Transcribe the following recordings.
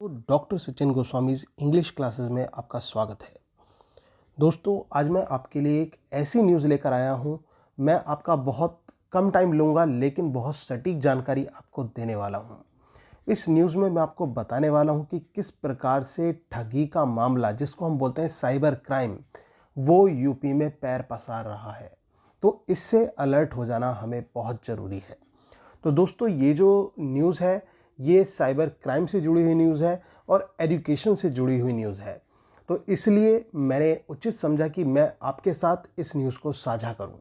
तो doctor Sachin Goswami English classes में आपका स्वागत है। दोस्तों, आज मैं आपके लिए एक ऐसी न्यूज़ लेकर आया हूँ। मैं आपका बहुत कम टाइम लूँगा लेकिन बहुत सटीक जानकारी आपको देने वाला हूँ। इस न्यूज़ में मैं आपको बताने वाला हूँ कि किस प्रकार से ठगी का मामला, जिसको हम बोलते हैं साइबर क्राइम, वो यूपी में पैर पसार रहा है। तो इससे अलर्ट हो जाना हमें बहुत ज़रूरी है। तो दोस्तों, ये जो न्यूज़ है ये साइबर क्राइम से जुड़ी हुई न्यूज़ है और एजुकेशन से जुड़ी हुई न्यूज़ है। तो इसलिए मैंने उचित समझा कि मैं आपके साथ इस न्यूज़ को साझा करूं,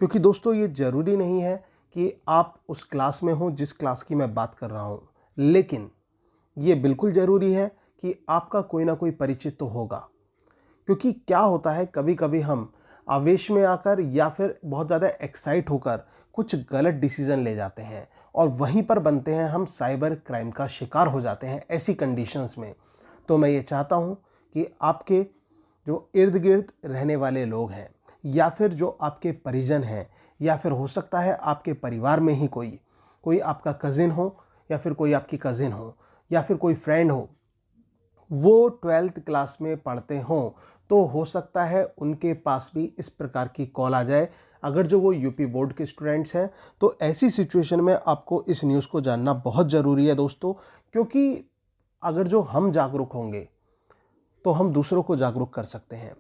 क्योंकि दोस्तों ये ज़रूरी नहीं है कि आप उस क्लास में हों जिस क्लास की मैं बात कर रहा हूं, लेकिन ये बिल्कुल ज़रूरी है कि आपका कोई ना कोई परिचित तो होगा। क्योंकि क्या होता है, कभी कभी हम आवेश में आकर या फिर बहुत ज़्यादा एक्साइट होकर कुछ गलत डिसीज़न ले जाते हैं और वहीं पर बनते हैं हम साइबर क्राइम का शिकार हो जाते हैं ऐसी कंडीशंस में। तो मैं ये चाहता हूँ कि आपके जो इर्द गिर्द रहने वाले लोग हैं या फिर जो आपके परिजन हैं या फिर हो सकता है आपके परिवार में ही कोई कोई आपका कज़िन हो या फिर कोई आपकी कज़िन हो या फिर कोई फ्रेंड हो, वो 12th क्लास में पढ़ते हों, तो हो सकता है उनके पास भी इस प्रकार की कॉल आ जाए। अगर जो वो यूपी बोर्ड के स्टूडेंट्स हैं, तो ऐसी सिचुएशन में आपको इस न्यूज़ को जानना बहुत ज़रूरी है दोस्तों। क्योंकि अगर जो हम जागरूक होंगे तो हम दूसरों को जागरूक कर सकते हैं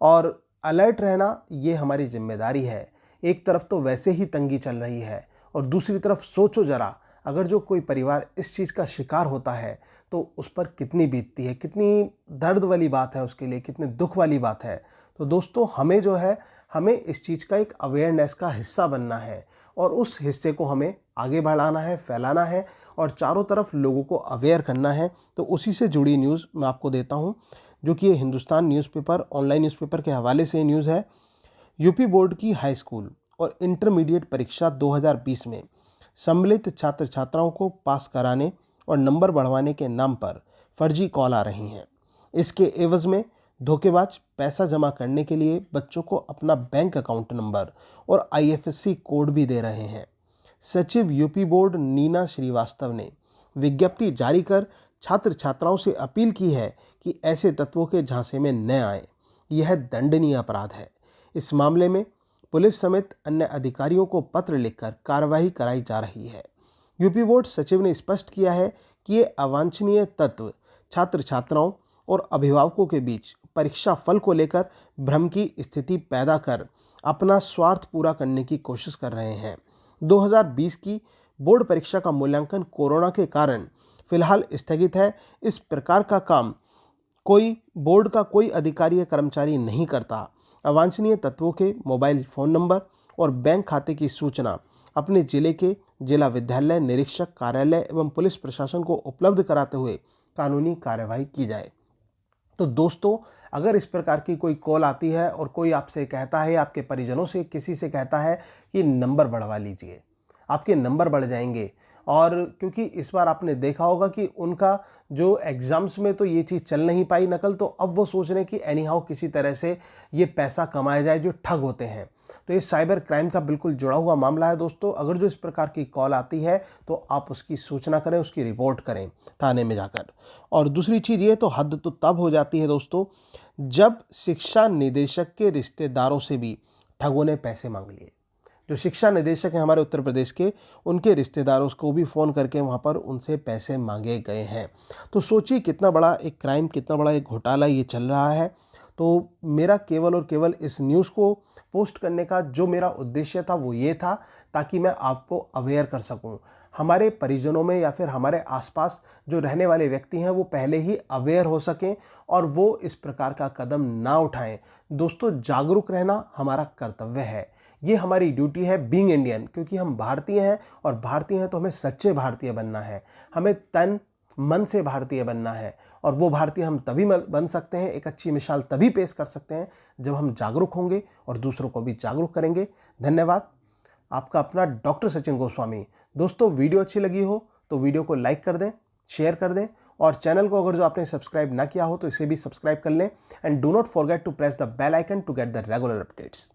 और अलर्ट रहना ये हमारी जिम्मेदारी है। एक तरफ तो वैसे ही तंगी चल रही है और दूसरी तरफ सोचो ज़रा, अगर जो कोई परिवार इस चीज़ का शिकार होता है तो उस पर कितनी बीतती है, कितनी दर्द वाली बात है उसके लिए, कितनी दुख वाली बात है। तो दोस्तों, हमें जो है हमें इस चीज़ का एक अवेयरनेस का हिस्सा बनना है और उस हिस्से को हमें आगे बढ़ाना है, फैलाना है और चारों तरफ लोगों को अवेयर करना है। तो उसी से जुड़ी न्यूज़ मैं आपको देता हूँ, जो कि ये हिंदुस्तान न्यूज़पेपर ऑनलाइन न्यूज़पेपर के हवाले से न्यूज़ है। यूपी बोर्ड की हाई स्कूल और इंटरमीडिएट परीक्षा 2020 में सम्मिलित छात्र छात्राओं को पास कराने और नंबर बढ़वाने के नाम पर फर्जी कॉल आ रही हैं। इसके एवज में धोखेबाज पैसा जमा करने के लिए बच्चों को अपना बैंक अकाउंट नंबर और आईएफएससी कोड भी दे रहे हैं। सचिव यूपी बोर्ड नीना श्रीवास्तव ने विज्ञप्ति जारी कर छात्र छात्राओं से अपील की है कि ऐसे तत्वों के झांसे में न आए। यह दंडनीय अपराध है। इस मामले में पुलिस समेत अन्य अधिकारियों को पत्र लिखकर कार्रवाई कराई जा रही है। यूपी बोर्ड सचिव ने स्पष्ट किया है कि ये अवांछनीय तत्व छात्र छात्राओं और अभिभावकों के बीच परीक्षा फल को लेकर भ्रम की स्थिति पैदा कर अपना स्वार्थ पूरा करने की कोशिश कर रहे हैं। 2020 की बोर्ड परीक्षा का मूल्यांकन कोरोना के कारण फिलहाल स्थगित है। इस प्रकार का काम कोई बोर्ड का कोई अधिकारी या कर्मचारी नहीं करता। अवांछनीय तत्वों के मोबाइल फ़ोन नंबर और बैंक खाते की सूचना अपने जिले के जिला विद्यालय निरीक्षक कार्यालय एवं पुलिस प्रशासन को उपलब्ध कराते हुए कानूनी कार्यवाही की जाए। तो दोस्तों, अगर इस प्रकार की कोई कॉल आती है और कोई आपसे कहता है, आपके परिजनों से किसी से कहता है कि नंबर बढ़वा लीजिए, आपके नंबर बढ़ जाएंगे। और क्योंकि इस बार आपने देखा होगा कि उनका जो एग्ज़ाम्स में तो ये चीज़ चल नहीं पाई नकल, तो अब वो सोच रहे हैं कि एनी हाउ किसी तरह से ये पैसा कमाया जाए, जो ठग होते हैं। तो ये साइबर क्राइम का बिल्कुल जुड़ा हुआ मामला है दोस्तों। अगर जो इस प्रकार की कॉल आती है तो आप उसकी सूचना करें, उसकी रिपोर्ट करें थाने में जाकर। और दूसरी चीज़, ये तो हद तो तब हो जाती है दोस्तों जब शिक्षा निदेशक के रिश्तेदारों से भी ठगों ने पैसे मांग लिए। जो शिक्षा निदेशक हैं हमारे उत्तर प्रदेश के, उनके रिश्तेदारों को भी फ़ोन करके वहाँ पर उनसे पैसे मांगे गए हैं। तो सोचिए कितना बड़ा एक क्राइम, कितना बड़ा एक घोटाला ये चल रहा है। तो मेरा केवल और केवल इस न्यूज़ को पोस्ट करने का जो मेरा उद्देश्य था वो ये था, ताकि मैं आपको अवेयर कर सकूं। हमारे परिजनों में या फिर हमारे आसपास जो रहने वाले व्यक्ति हैं वो पहले ही अवेयर हो सकें और वो इस प्रकार का कदम ना उठाएं। दोस्तों, जागरूक रहना हमारा कर्तव्य है, ये हमारी ड्यूटी है बीइंग इंडियन, क्योंकि हम भारतीय हैं और भारतीय हैं तो हमें सच्चे भारतीय बनना है। हमें तन मन से भारतीय बनना है और वो भारतीय हम तभी बन सकते हैं, एक अच्छी मिसाल तभी पेश कर सकते हैं जब हम जागरूक होंगे और दूसरों को भी जागरूक करेंगे। धन्यवाद। आपका अपना डॉक्टर सचिन गोस्वामी। दोस्तों, वीडियो अच्छी लगी हो तो वीडियो को लाइक कर दें, शेयर कर दें और चैनल को अगर जो आपने सब्सक्राइब ना किया हो तो इसे भी सब्सक्राइब कर लें। And do not forget to press the bell icon to get the regular updates.